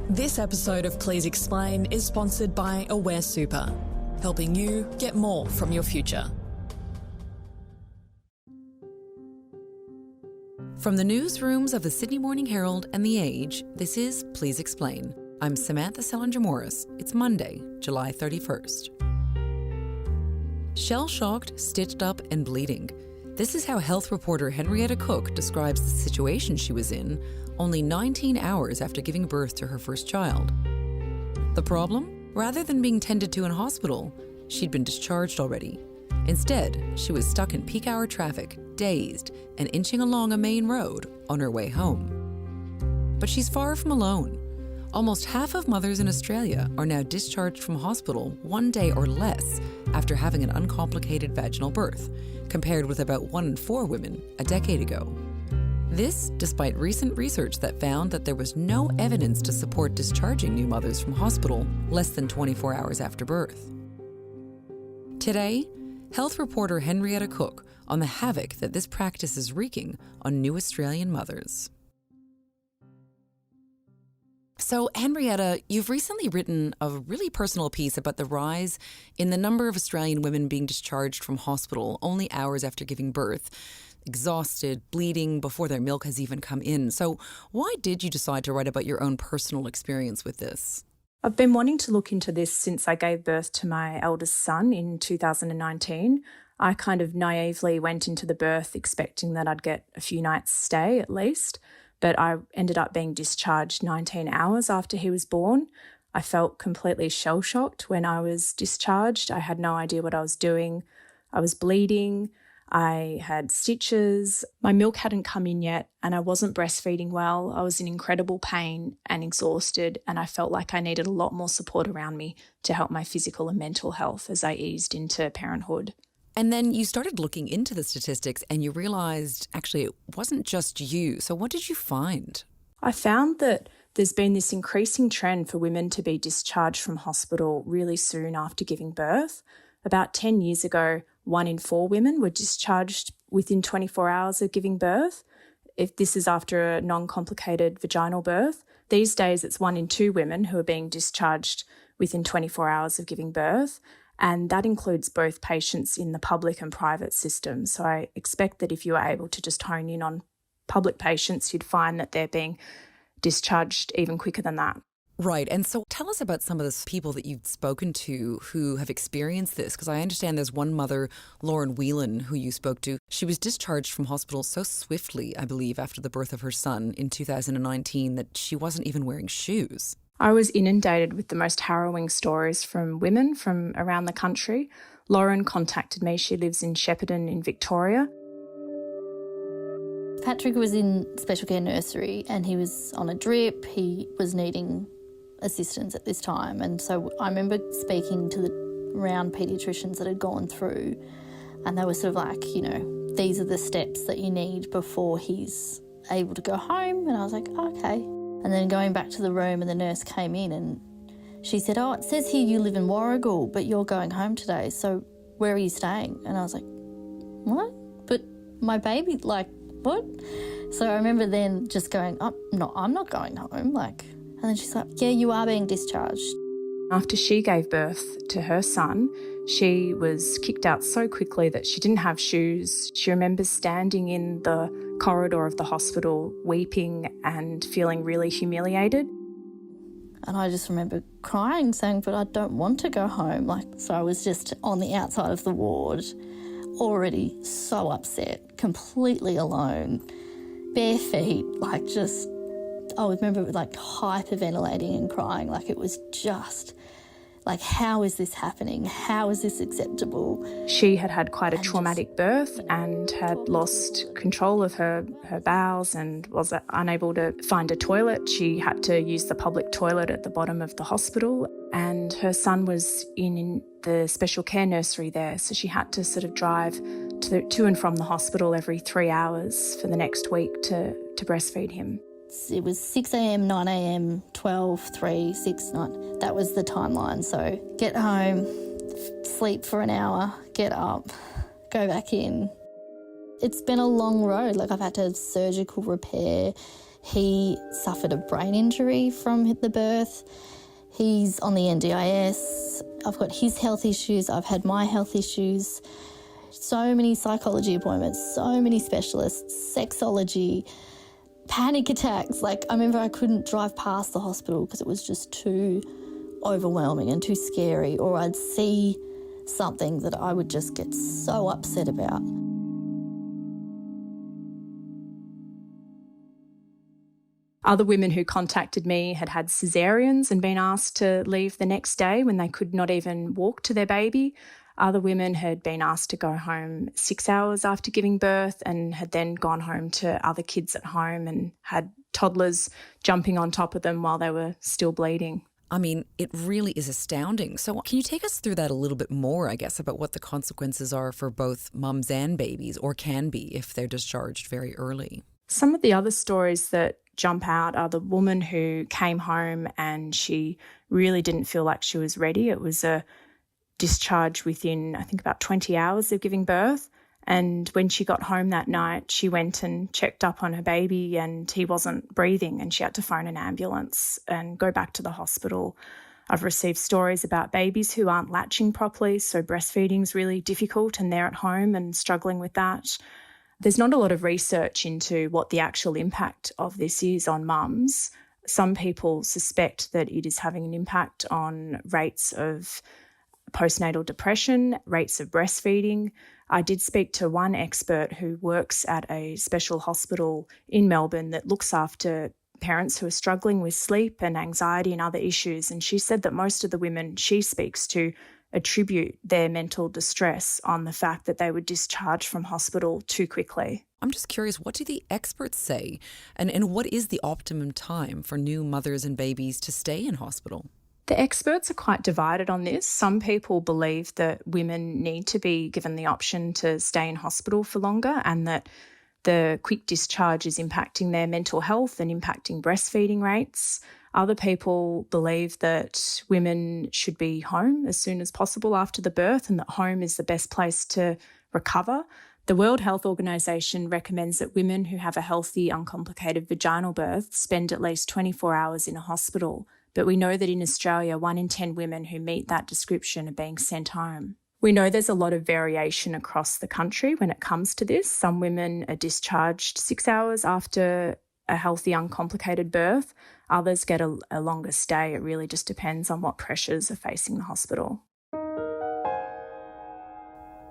This episode of Please Explain is sponsored by Aware Super, helping you get more from your future. From the newsrooms of the Sydney Morning Herald and The Age, this is Please Explain. I'm Samantha Selinger-Morris. It's Monday, July 31st. Shell-shocked, stitched up and bleeding. This is how health reporter Henrietta Cook describes the situation she was in only 19 hours after giving birth to her first child. The problem? Rather than being tended to in hospital, she'd been discharged already. Instead, she was stuck in peak hour traffic, dazed, and inching along a main road on her way home. But she's far from alone. Almost half of mothers in Australia are now discharged from hospital 1 day or less after having an uncomplicated vaginal birth, compared with about 1 in 4 women a decade ago. This, despite recent research that found that there was no evidence to support discharging new mothers from hospital less than 24 hours after birth. Today, health reporter Henrietta Cook on the havoc that this practice is wreaking on new Australian mothers. So, Henrietta, you've recently written a really personal piece about the rise in the number of Australian women being discharged from hospital only hours after giving birth, exhausted, bleeding before their milk has even come in. So why did you decide to write about your own personal experience with this? I've been wanting to look into this since I gave birth to my eldest son in 2019. I kind of naively went into the birth expecting that I'd get a few nights' stay at least, but I ended up being discharged 19 hours after he was born. I felt completely shell-shocked when I was discharged. I had no idea what I was doing. I was bleeding. I had stitches. My milk hadn't come in yet and I wasn't breastfeeding well. I was in incredible pain and exhausted, and I felt like I needed a lot more support around me to help my physical and mental health as I eased into parenthood. And then you started looking into the statistics and you realised actually it wasn't just you. So what did you find? I found that there's been this increasing trend for women to be discharged from hospital really soon after giving birth. About 10 years ago, 1 in 4 women were discharged within 24 hours of giving birth. If this is after a non-complicated vaginal birth, these days it's 1 in 2 women who are being discharged within 24 hours of giving birth. And that includes both patients in the public and private systems. So I expect that if you were able to just hone in on public patients, you'd find that they're being discharged even quicker than that. Right. And so tell us about some of the people that you've spoken to who have experienced this, because I understand there's one mother, Lauren Whelan, who you spoke to. She was discharged from hospital so swiftly, I believe, after the birth of her son in 2019 that she wasn't even wearing shoes. I was inundated with the most harrowing stories from women from around the country. Lauren contacted me. She lives in Shepparton in Victoria. Patrick was in special care nursery and he was on a drip. He was needing assistance at this time, and so I remember speaking to the round paediatricians that had gone through, and they were sort of like, these are the steps that you need before he's able to go home. And I was like, okay. And then going back to the room, and the nurse came in and she said, it says here you live in Warragul, but you're going home today, so where are you staying? And I was like, what? But my baby, what? So I remember then just going, no, I'm not going home, and then she's like, yeah, you are being discharged. After she gave birth to her son, she was kicked out so quickly that she didn't have shoes. She remembers standing in the corridor of the hospital, weeping and feeling really humiliated. And I just remember crying, saying, but I don't want to go home. So I was just on the outside of the ward, already so upset, completely alone, bare feet, I remember hyperventilating and crying. It was just how is this happening? How is this acceptable? She had quite a traumatic birth and had lost control of her bowels and was unable to find a toilet. She had to use the public toilet at the bottom of the hospital, and her son was in the special care nursery there, so she had to sort of drive to and from the hospital every 3 hours for the next week to breastfeed him. It was 6 a.m, 9 a.m, 12, 3, 6, 9. That was the timeline. So get home, sleep for an hour, get up, go back in. It's been a long road. I've had to have surgical repair. He suffered a brain injury from the birth. He's on the NDIS. I've got his health issues. I've had my health issues. So many psychology appointments, so many specialists, sexology, panic attacks. Like, I remember I couldn't drive past the hospital because it was just too overwhelming and too scary, or I'd see something that I would just get so upset about. Other women who contacted me had had caesareans and been asked to leave the next day when they could not even walk to their baby. Other women had been asked to go home 6 hours after giving birth and had then gone home to other kids at home and had toddlers jumping on top of them while they were still bleeding. I mean, it really is astounding. So can you take us through that a little bit more, I guess, about what the consequences are for both mums and babies, or can be if they're discharged very early? Some of the other stories that jump out are the woman who came home and she really didn't feel like she was ready. It was a discharge within, I think, about 20 hours of giving birth. And when she got home that night, she went and checked up on her baby and he wasn't breathing and she had to phone an ambulance and go back to the hospital. I've received stories about babies who aren't latching properly, so breastfeeding's really difficult and they're at home and struggling with that. There's not a lot of research into what the actual impact of this is on mums. Some people suspect that it is having an impact on rates of postnatal depression, rates of breastfeeding. I did speak to one expert who works at a special hospital in Melbourne that looks after parents who are struggling with sleep and anxiety and other issues, and she said that most of the women she speaks to attribute their mental distress on the fact that they were discharged from hospital too quickly. I'm just curious, what do the experts say? And what is the optimum time for new mothers and babies to stay in hospital? The experts are quite divided on this. Some people believe that women need to be given the option to stay in hospital for longer and that the quick discharge is impacting their mental health and impacting breastfeeding rates. Other people believe that women should be home as soon as possible after the birth and that home is the best place to recover. The World Health Organization recommends that women who have a healthy, uncomplicated vaginal birth spend at least 24 hours in a hospital. But we know that in Australia, 1 in 10 women who meet that description are being sent home. We know there's a lot of variation across the country when it comes to this. Some women are discharged 6 hours after a healthy, uncomplicated birth. Others get a longer stay. It really just depends on what pressures are facing the hospital.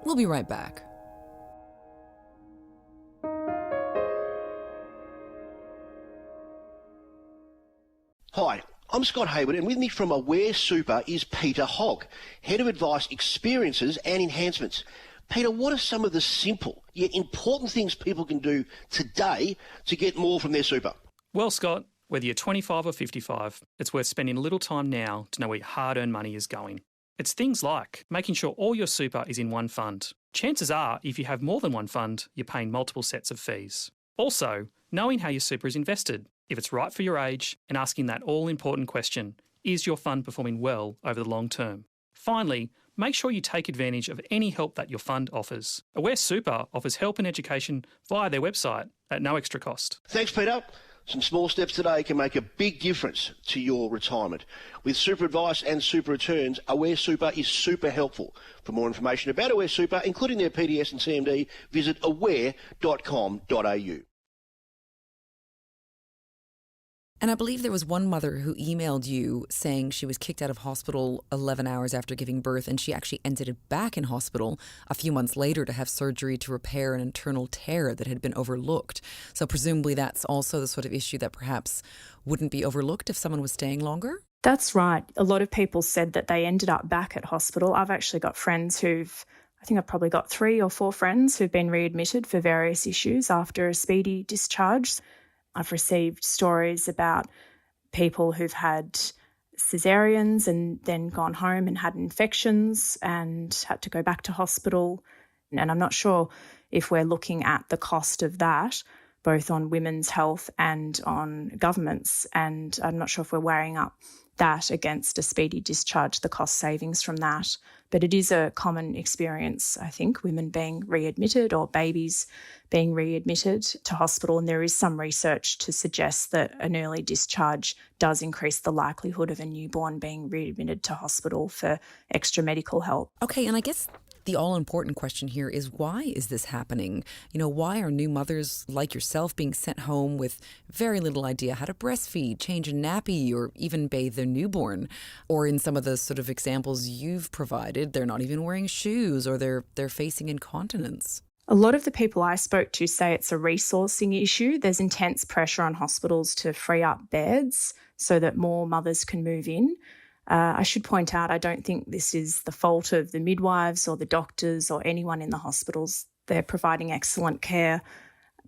We'll be right back. Hi, I'm Scott Hayward, and with me from Aware Super is Peter Hogg, Head of Advice Experiences and Enhancements. Peter, what are some of the simple yet important things people can do today to get more from their super? Well, Scott, whether you're 25 or 55, it's worth spending a little time now to know where your hard-earned money is going. It's things like making sure all your super is in one fund. Chances are, if you have more than one fund, you're paying multiple sets of fees. Also, knowing how your super is invested, if it's right for your age, and asking that all-important question, is your fund performing well over the long term? Finally, make sure you take advantage of any help that your fund offers. Aware Super offers help and education via their website at no extra cost. Thanks, Peter. Some small steps today can make a big difference to your retirement. With super advice and super returns, Aware Super is super helpful. For more information about Aware Super, including their PDS and CMD, visit aware.com.au. And I believe there was one mother who emailed you saying she was kicked out of hospital 11 hours after giving birth, and she actually ended up back in hospital a few months later to have surgery to repair an internal tear that had been overlooked. So presumably that's also the sort of issue that perhaps wouldn't be overlooked if someone was staying longer? That's right. A lot of people said that they ended up back at hospital. I've actually got friends I think I've probably got 3 or 4 friends who've been readmitted for various issues after a speedy discharge. I've received stories about people who've had caesareans and then gone home and had infections and had to go back to hospital. And I'm not sure if we're looking at the cost of that, both on women's health and on governments. And I'm not sure if we're weighing up that against a speedy discharge, the cost savings from that. But it is a common experience, I think, women being readmitted or babies being readmitted to hospital. And there is some research to suggest that an early discharge does increase the likelihood of a newborn being readmitted to hospital for extra medical help. Okay, and I guess the all-important question here is, why is this happening? You know, why are new mothers like yourself being sent home with very little idea how to breastfeed, change a nappy, or even bathe their newborn? Or in some of the sort of examples you've provided, they're not even wearing shoes, or they're facing incontinence. A lot of the people I spoke to say it's a resourcing issue. There's intense pressure on hospitals to free up beds so that more mothers can move in. I should point out, I don't think this is the fault of the midwives or the doctors or anyone in the hospitals. They're providing excellent care,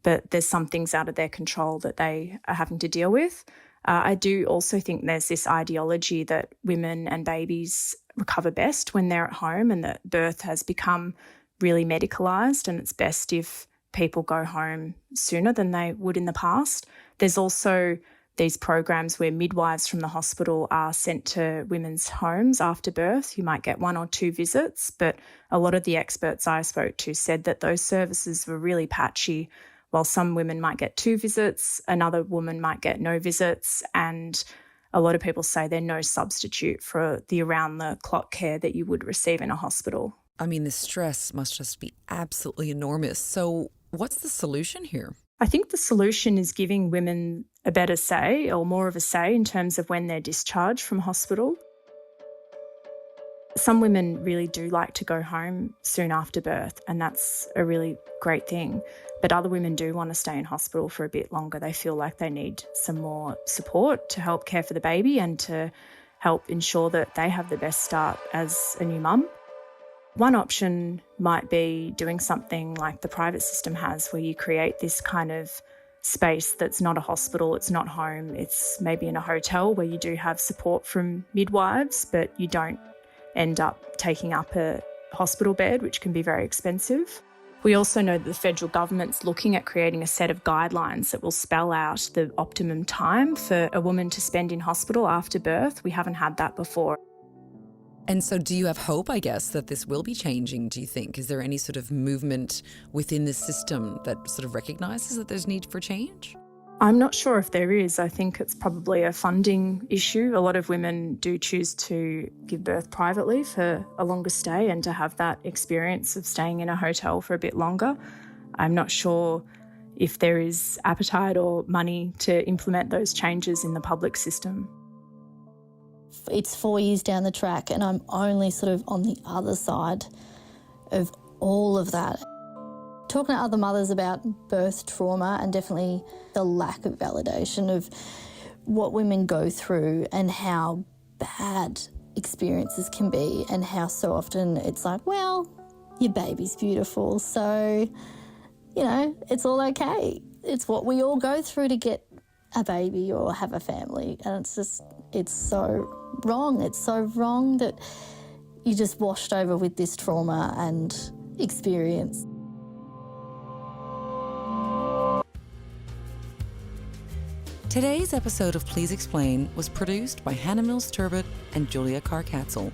but there's some things out of their control that they are having to deal with. I do also think there's this ideology that women and babies recover best when they're at home, and that birth has become really medicalised, and it's best if people go home sooner than they would in the past. There's also these programs where midwives from the hospital are sent to women's homes after birth. You might get 1 or 2 visits, but a lot of the experts I spoke to said that those services were really patchy. While some women might get 2 visits, another woman might get no visits, and a lot of people say they're no substitute for the around-the-clock care that you would receive in a hospital. I mean, the stress must just be absolutely enormous. So what's the solution here? I think the solution is giving women a better say, or more of a say, in terms of when they're discharged from hospital. Some women really do like to go home soon after birth, and that's a really great thing. But other women do want to stay in hospital for a bit longer. They feel like they need some more support to help care for the baby and to help ensure that they have the best start as a new mum. One option might be doing something like the private system has, where you create this kind of space that's not a hospital, it's not home, it's maybe in a hotel where you do have support from midwives, but you don't end up taking up a hospital bed, which can be very expensive. We also know that the federal government's looking at creating a set of guidelines that will spell out the optimum time for a woman to spend in hospital after birth. We haven't had that before. And so do you have hope, I guess, that this will be changing, do you think? Is there any sort of movement within the system that sort of recognises that there's need for change? I'm not sure if there is. I think it's probably a funding issue. A lot of women do choose to give birth privately for a longer stay and to have that experience of staying in a hotel for a bit longer. I'm not sure if there is appetite or money to implement those changes in the public system. It's 4 years down the track and I'm only sort of on the other side of all of that. Talking to other mothers about birth trauma and definitely the lack of validation of what women go through and how bad experiences can be, and how so often it's like, well, your baby's beautiful, so, you know, it's all okay. It's what we all go through to get a baby or have a family, and it's so wrong. It's so wrong that you're just washed over with this trauma and experience. Today's episode of Please Explain was produced by Hannah Mills-Turbot and Julia Carr-Katzel.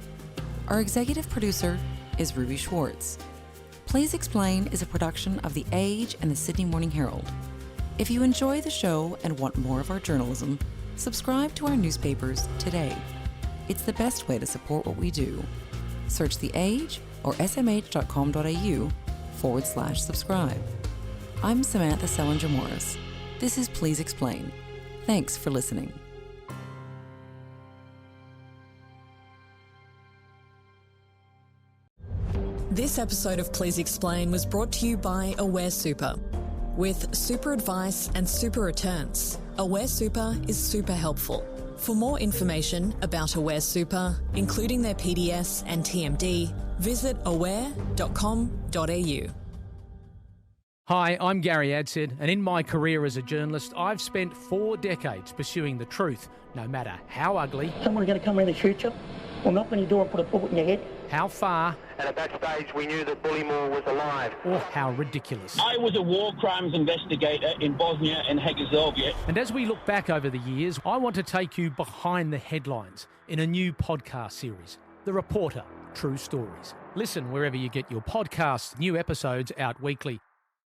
Our executive producer is Ruby Schwartz. Please Explain is a production of The Age and the Sydney Morning Herald. If you enjoy the show and want more of our journalism, subscribe to our newspapers today. It's the best way to support what we do. Search The Age or smh.com.au/subscribe. I'm Samantha Selinger-Morris. This is Please Explain. Thanks for listening. This episode of Please Explain was brought to you by Aware Super. With super advice and super returns, Aware Super is super helpful. For more information about Aware Super, including their PDS and TMD, visit aware.com.au. Hi, I'm Gary Adshead, and in my career as a journalist, I've spent 4 decades pursuing the truth, no matter how ugly, Someone's going to come in and shoot you, or knock on your door and put a bullet in your head. How far? And at that stage, we knew that Bullymore was alive. Or how ridiculous? I was a war crimes investigator in Bosnia and Herzegovina. And as we look back over the years, I want to take you behind the headlines in a new podcast series, The Reporter, True Stories. Listen wherever you get your podcasts, new episodes out weekly.